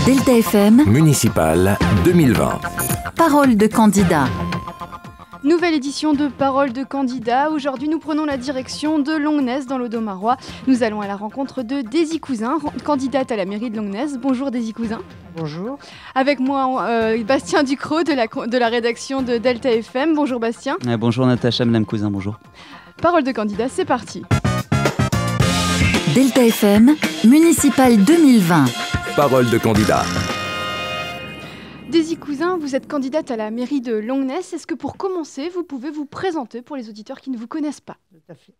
Delta FM, Municipal 2020. parole de candidat. Nouvelle édition de Parole de candidat. Aujourd'hui, nous prenons la direction de Longnes dans l'Audomarois. Nous allons à la rencontre de Daisy Cousin, candidate à la mairie de Longnes. Bonjour Daisy Cousin. Bonjour. Avec moi, Bastien Ducrot de la rédaction de Delta FM. Bonjour Bastien. Bonjour Natacha, Madame Cousin, bonjour. Parole de candidat, c'est parti. Delta FM, Municipal 2020. Parole de candidat. Daisy Cousin, vous êtes candidate à la mairie de Longnes. Est-ce que pour commencer, vous pouvez vous présenter pour les auditeurs qui ne vous connaissent pas ? Tout à fait.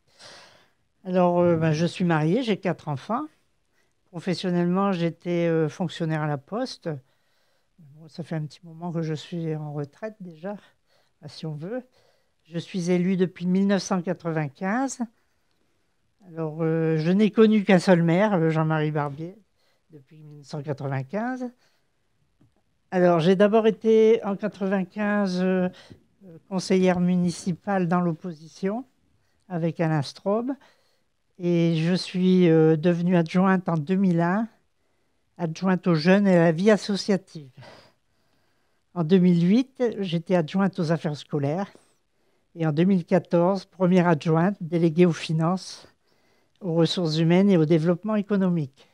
Alors, je suis mariée, j'ai 4 enfants. Professionnellement, j'étais fonctionnaire à la Poste. Bon, ça fait un petit moment que je suis en retraite déjà, si on veut. Je suis élue depuis 1995. Alors, je n'ai connu qu'un seul maire, Jean-Marie Barbier, depuis 1995. Alors, j'ai d'abord été en 1995 conseillère municipale dans l'opposition avec Alain Straub. Et je suis devenue adjointe en 2001, adjointe aux jeunes et à la vie associative. En 2008, j'étais adjointe aux affaires scolaires. Et en 2014, première adjointe déléguée aux finances, aux ressources humaines et au développement économique.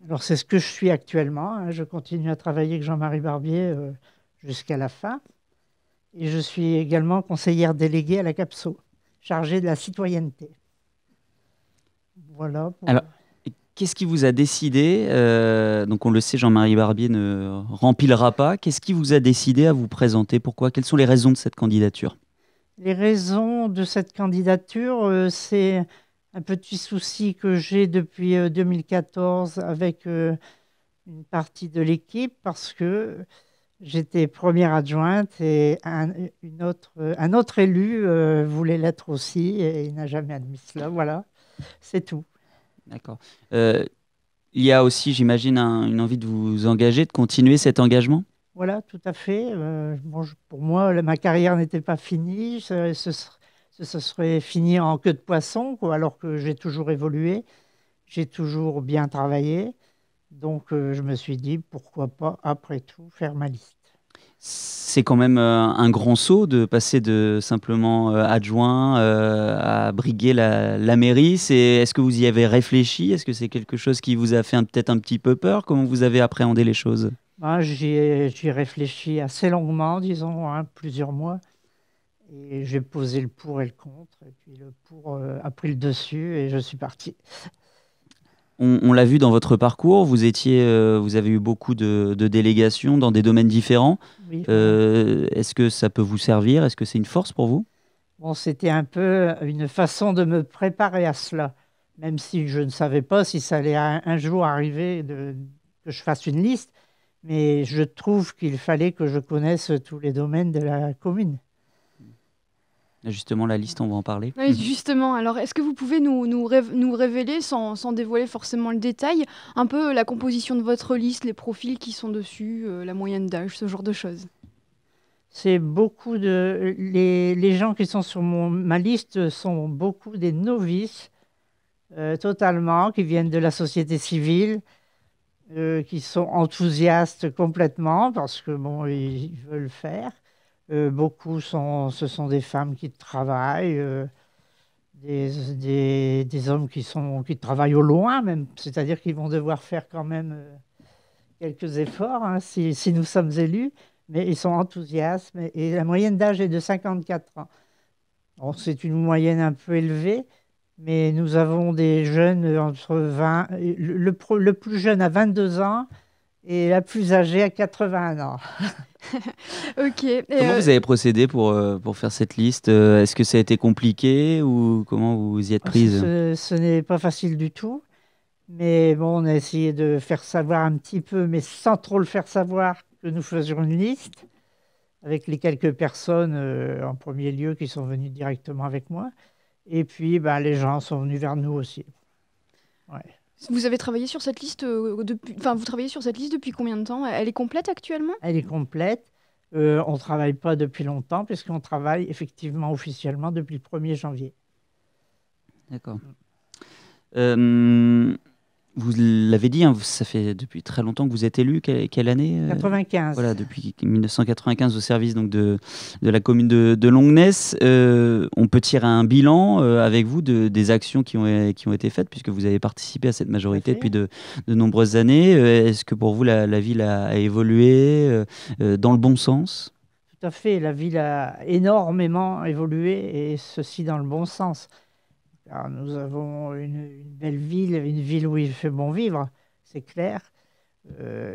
Alors, c'est ce que je suis actuellement. Je continue à travailler avec Jean-Marie Barbier jusqu'à la fin. Et je suis également conseillère déléguée à la CAPSO, chargée de la citoyenneté. Voilà. Alors, qu'est-ce qui vous a décidé, donc on le sait, Jean-Marie Barbier ne remplira pas. Qu'est-ce qui vous a décidé à vous présenter ? Pourquoi ? Quelles sont les raisons de cette candidature ? Les raisons de cette candidature, c'est un petit souci que j'ai depuis 2014 avec une partie de l'équipe parce que j'étais première adjointe et un autre élu voulait l'être aussi et il n'a jamais admis cela. Voilà, c'est tout. D'accord. Il y a aussi, j'imagine, une envie de vous engager, de continuer cet engagement ? Voilà, tout à fait. Pour moi, ma carrière n'était pas finie. Ce serait fini en queue de poisson, quoi, alors que j'ai toujours évolué. J'ai toujours bien travaillé. Donc, je me suis dit, pourquoi pas, après tout, faire ma liste. C'est quand même un grand saut de passer de simplement adjoint à briguer la mairie. Est-ce que vous y avez réfléchi ? Est-ce que c'est quelque chose qui vous a fait peut-être un petit peu peur ? Comment vous avez appréhendé les choses ? J'y ai réfléchi assez longuement, disons, plusieurs mois. Et j'ai posé le pour et le contre. Et puis le pour a pris le dessus et je suis parti. On l'a vu dans votre parcours, vous avez eu beaucoup de délégations dans des domaines différents. Oui, Est-ce que ça peut vous servir ? Est-ce que c'est une force pour vous ? Bon, c'était un peu une façon de me préparer à cela, même si je ne savais pas si ça allait un jour arriver que je fasse une liste. Mais je trouve qu'il fallait que je connaisse tous les domaines de la commune. Justement, la liste, on va en parler. Oui, justement, alors est-ce que vous pouvez nous révéler, sans dévoiler forcément le détail, un peu la composition de votre liste, les profils qui sont dessus, la moyenne d'âge, ce genre de choses ? C'est beaucoup les gens qui sont sur ma liste sont beaucoup des novices, totalement, qui viennent de la société civile, qui sont enthousiastes complètement parce que bon, ils veulent faire. Beaucoup ce sont des femmes qui travaillent, des hommes qui travaillent au loin même, c'est-à-dire qu'ils vont devoir faire quand même quelques efforts si nous sommes élus, mais ils sont enthousiastes et la moyenne d'âge est de 54 ans. Bon, c'est une moyenne un peu élevée, mais nous avons des jeunes entre 20, le plus jeune a 22 ans et la plus âgée a 81 ans. Ok. Comment vous avez procédé pour faire cette liste ? Est-ce que ça a été compliqué ou comment vous y êtes prise ? Ce n'est pas facile du tout, mais bon, on a essayé de faire savoir un petit peu, mais sans trop le faire savoir, que nous faisions une liste avec les quelques personnes en premier lieu qui sont venues directement avec moi. Et puis, les gens sont venus vers nous aussi. Ouais. Vous avez travaillé sur cette liste vous travaillez sur cette liste depuis combien de temps ? Elle est complète actuellement ? Elle est complète. On ne travaille pas depuis longtemps, puisqu'on travaille effectivement officiellement depuis le 1er janvier. D'accord. Vous l'avez dit, hein, ça fait depuis très longtemps que vous êtes élu. Quelle année 95. Voilà, depuis 1995 au service donc, de la commune de Longnes. On peut tirer un bilan avec vous des actions qui ont été faites, puisque vous avez participé à cette majorité depuis de nombreuses années. Est-ce que pour vous, la ville a évolué dans le bon sens ? Tout à fait, la ville a énormément évolué, et ceci dans le bon sens. Alors, nous avons une belle ville, une ville où il fait bon vivre, c'est clair.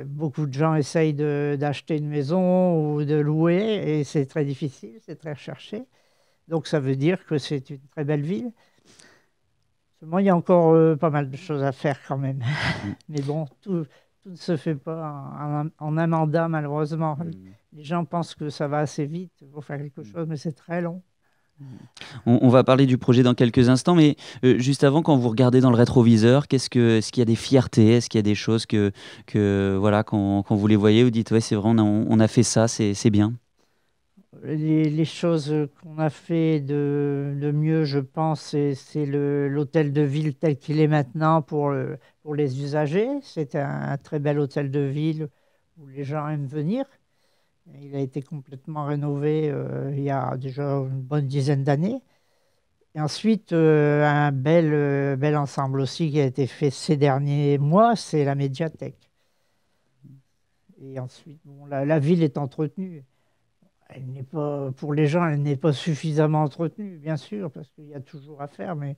Beaucoup de gens essayent d'acheter une maison ou de louer, et c'est très difficile, c'est très recherché. Donc ça veut dire que c'est une très belle ville. Seulement, il y a encore pas mal de choses à faire quand même. Mais bon, tout ne se fait pas en un mandat, malheureusement. Les gens pensent que ça va assez vite, il faut faire quelque chose, mais c'est très long. On va parler du projet dans quelques instants, mais juste avant, quand vous regardez dans le rétroviseur, est-ce qu'il y a des fiertés? Est-ce qu'il y a des choses que voilà, quand vous les voyez, vous dites ouais, c'est vrai, on a fait ça, c'est bien? Les choses qu'on a fait de mieux, je pense, c'est l'hôtel de ville tel qu'il est maintenant pour les usagers. C'est un très bel hôtel de ville où les gens aiment venir. Il a été complètement rénové il y a déjà une bonne dizaine d'années. Et ensuite, un bel ensemble aussi qui a été fait ces derniers mois, c'est la médiathèque. Et ensuite, bon, la ville est entretenue. Elle n'est pas, pour les gens, elle n'est pas suffisamment entretenue, bien sûr, parce qu'il y a toujours à faire, mais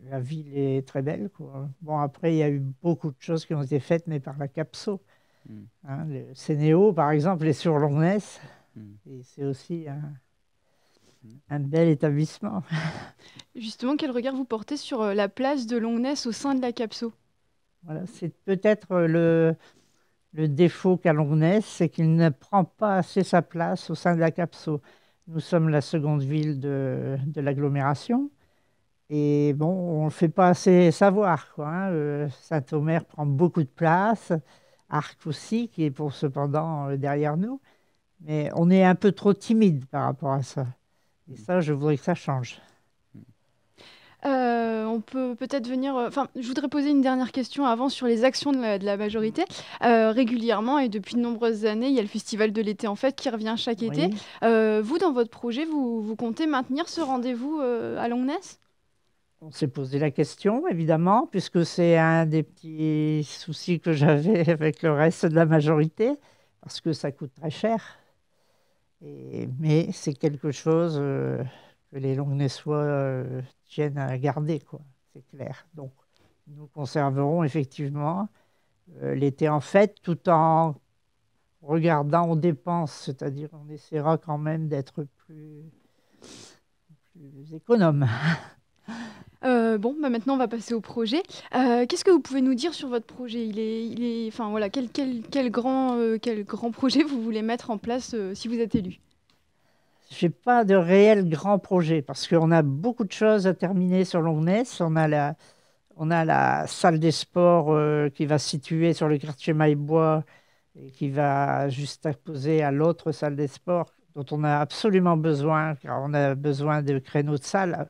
la ville est très belle, quoi. Bon, après, il y a eu beaucoup de choses qui ont été faites, mais par la CAPSO. Hein, le Sénéo, par exemple, est sur Longnes, et c'est aussi un bel établissement. Justement, quel regard vous portez sur la place de Longnes au sein de la CAPSO? Voilà, c'est peut-être le défaut qu'a Longnes, c'est qu'il ne prend pas assez sa place au sein de la CAPSO. Nous sommes la seconde ville de l'agglomération, et bon, on ne le fait pas assez savoir, quoi, hein. Saint-Omer prend beaucoup de place, Arques aussi, qui est cependant derrière nous, mais on est un peu trop timide par rapport à ça. Et ça, je voudrais que ça change. On peut peut-être venir. Enfin, je voudrais poser une dernière question avant sur les actions de la majorité. Régulièrement et depuis de nombreuses années, il y a le festival de l'été en fait qui revient chaque été. Vous, dans votre projet, vous comptez maintenir ce rendez-vous à Longnes? On s'est posé la question, évidemment, puisque c'est un des petits soucis que j'avais avec le reste de la majorité, parce que ça coûte très cher. Mais c'est quelque chose que les Longnessois tiennent à garder, quoi. C'est clair. Donc, nous conserverons effectivement l'été en fête, tout en regardant aux dépenses, c'est-à-dire on essaiera quand même d'être plus économe. Bon, bah maintenant on va passer au projet. Qu'est-ce que vous pouvez nous dire sur votre projet? Enfin voilà, quel grand projet vous voulez mettre en place si vous êtes élu? Je n'ai pas de réel grand projet parce qu'on a beaucoup de choses à terminer sur Longnes. On a la salle des sports qui va se situer sur le quartier Maillebois et qui va juste opposer à l'autre salle des sports dont on a absolument besoin, car on a besoin de créneaux de salle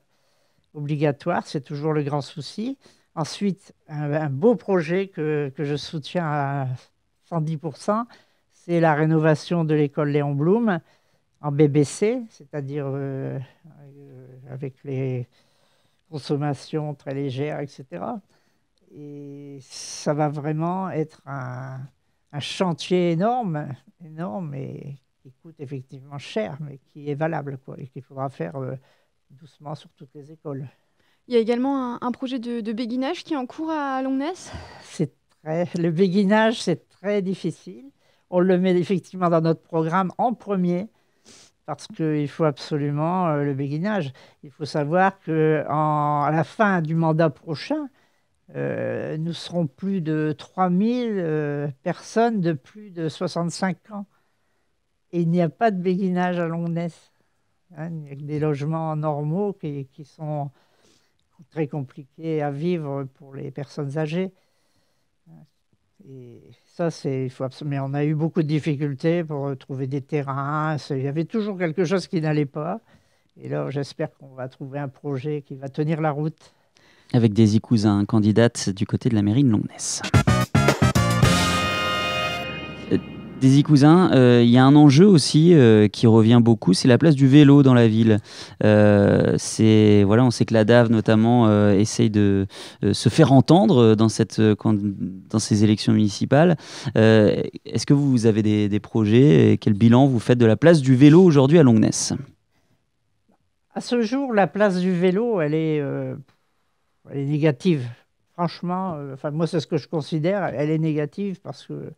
obligatoires, c'est toujours le grand souci. Ensuite, un beau projet que je soutiens à 110%, c'est la rénovation de l'école Léon Blum en BBC, c'est-à-dire avec les consommations très légères, etc. Et ça va vraiment être un chantier énorme et qui coûte effectivement cher, mais qui est valable, quoi, et qu'il faudra faire doucement sur toutes les écoles. Il y a également un projet de béguinage qui est en cours à Longnes. Le béguinage, c'est très difficile. On le met effectivement dans notre programme en premier, parce qu'il faut absolument le béguinage. Il faut savoir qu'à la fin du mandat prochain, nous serons plus de 3000 personnes de plus de 65 ans. Et il n'y a pas de béguinage à Longnes. Hein, il y a des logements normaux qui sont très compliqués à vivre pour les personnes âgées. Et ça, il faut absolument. On a eu beaucoup de difficultés pour trouver des terrains. Il y avait toujours quelque chose qui n'allait pas. Et là, j'espère qu'on va trouver un projet qui va tenir la route. Avec Daisy Cousin, candidate du côté de la mairie de Longness. Daisy Cousin, il y a un enjeu aussi qui revient beaucoup, c'est la place du vélo dans la ville. On sait que la DAV notamment essaye de se faire entendre dans ces élections municipales. Est-ce que vous avez des projets et quel bilan vous faites de la place du vélo aujourd'hui à Longness ? À ce jour, la place du vélo, elle est négative. Franchement, moi, c'est ce que je considère, elle est négative parce que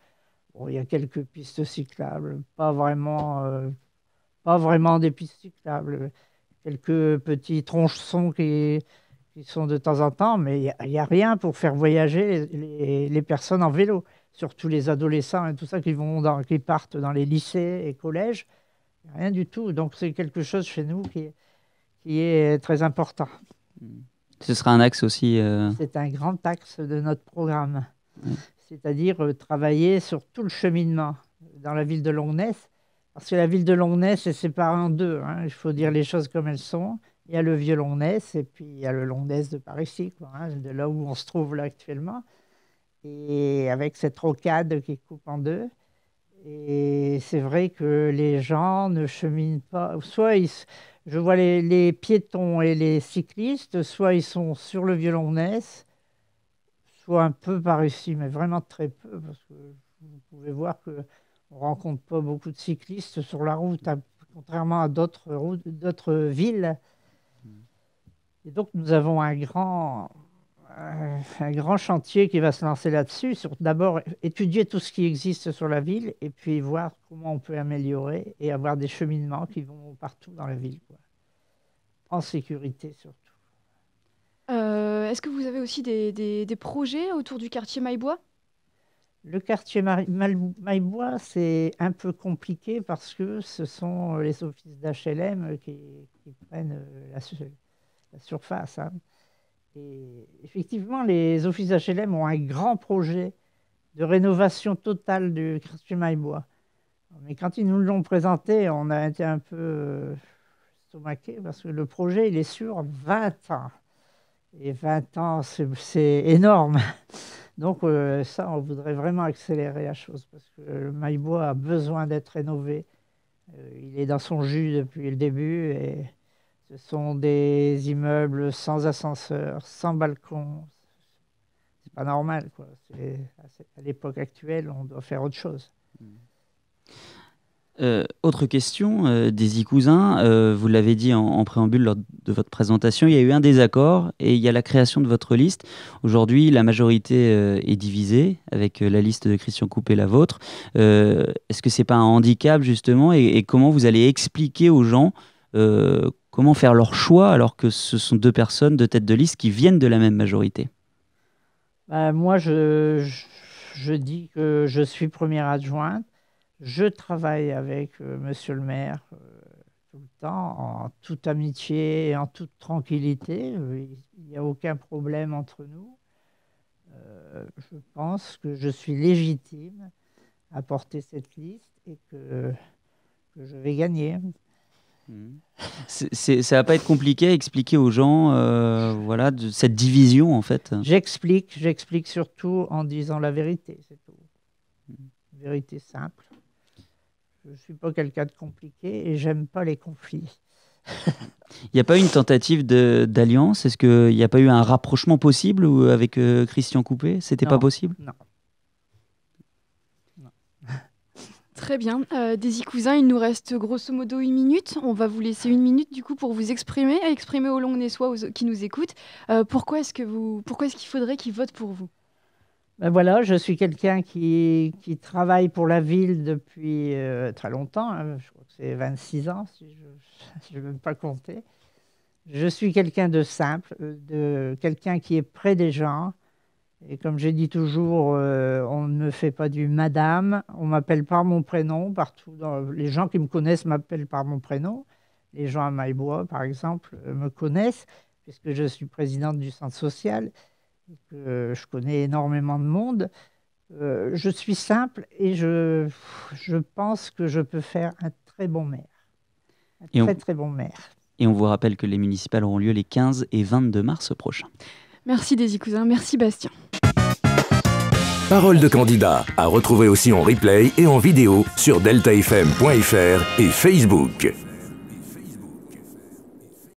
bon, il y a quelques pistes cyclables, pas vraiment des pistes cyclables, quelques petits tronçons qui sont de temps en temps, mais il n'y a rien pour faire voyager les personnes en vélo, surtout les adolescents et tout ça qui partent dans les lycées et collèges, rien du tout. Donc c'est quelque chose chez nous qui est très important. Ce sera un axe aussi. C'est un grand axe de notre programme. Oui. C'est-à-dire travailler sur tout le cheminement dans la ville de Longness, parce que la ville de Longness est séparée en deux, hein. Il faut dire les choses comme elles sont. Il y a le vieux Longness et puis il y a le Longness de par ici, quoi, hein, de là où on se trouve là actuellement, et avec cette rocade qui coupe en deux. Et c'est vrai que les gens ne cheminent pas, je vois les piétons et les cyclistes, soit ils sont sur le vieux Longness, soit un peu par ici, mais vraiment très peu, parce que vous pouvez voir qu'on ne rencontre pas beaucoup de cyclistes sur la route, hein, contrairement à d'autres villes. Et donc nous avons un grand chantier qui va se lancer là-dessus, sur d'abord étudier tout ce qui existe sur la ville, et puis voir comment on peut améliorer et avoir des cheminements qui vont partout dans la ville, quoi. En sécurité surtout. Est-ce que vous avez aussi des projets autour du quartier Maillebois ? Le quartier Maillebois, c'est un peu compliqué parce que ce sont les offices d'HLM qui prennent la surface, hein. Et effectivement, les offices d'HLM ont un grand projet de rénovation totale du quartier Maillebois. Mais quand ils nous l'ont présenté, on a été un peu estomaqués parce que le projet, il est sur 20 ans. Et 20 ans, c'est énorme. Donc ça, on voudrait vraiment accélérer la chose parce que le Maillebois a besoin d'être rénové. Il est dans son jus depuis le début et ce sont des immeubles sans ascenseur, sans balcon. C'est pas normal, quoi. À l'époque actuelle, on doit faire autre chose. Autre question, Daisy Cousin, vous l'avez dit en préambule lors de votre présentation, il y a eu un désaccord et il y a la création de votre liste. Aujourd'hui, la majorité est divisée avec la liste de Christian Coupé, la vôtre. Est-ce que ce n'est pas un handicap justement et comment vous allez expliquer aux gens comment faire leur choix alors que ce sont deux personnes, deux têtes de liste qui viennent de la même majorité ? Moi, je dis que je suis première adjointe. Je travaille avec monsieur le maire tout le temps, en toute amitié et en toute tranquillité. Il n'y a aucun problème entre nous. Je pense que je suis légitime à porter cette liste et que je vais gagner. Ça ne va pas être compliqué à expliquer aux gens de cette division en fait. J'explique surtout en disant la vérité, c'est tout. Une vérité simple. Je ne suis pas quelqu'un de compliqué et j'aime pas les conflits. Il n'y a pas eu une tentative d'alliance ? Est-ce qu'il n'y a pas eu un rapprochement possible avec Christian Coupé ? C'était pas possible ? Non. Très bien. Daisy Cousin, il nous reste grosso modo 1 minute. On va vous laisser 1 minute du coup pour vous exprimer aux Longnessois qui nous écoutent. Pourquoi est-ce qu'il faudrait qu'ils votent pour vous ? Ben voilà, je suis quelqu'un qui travaille pour la ville depuis très longtemps, hein. Je crois que c'est 26 ans, si je ne veux pas compter. Je suis quelqu'un de simple, quelqu'un qui est près des gens. Et comme j'ai dit toujours, on ne me fait pas du madame, on m'appelle par mon prénom. Partout, les gens qui me connaissent m'appellent par mon prénom. Les gens à Maillebois, par exemple, me connaissent, puisque je suis présidente du centre social. Que je connais énormément de monde. Je suis simple et je pense que je peux faire un très bon maire. Très bon maire. Et on vous rappelle que les municipales auront lieu les 15 et 22 mars prochains. Merci Daisy Cousin, merci Bastien. Parole de candidat à retrouver aussi en replay et en vidéo sur deltafm.fr et Facebook.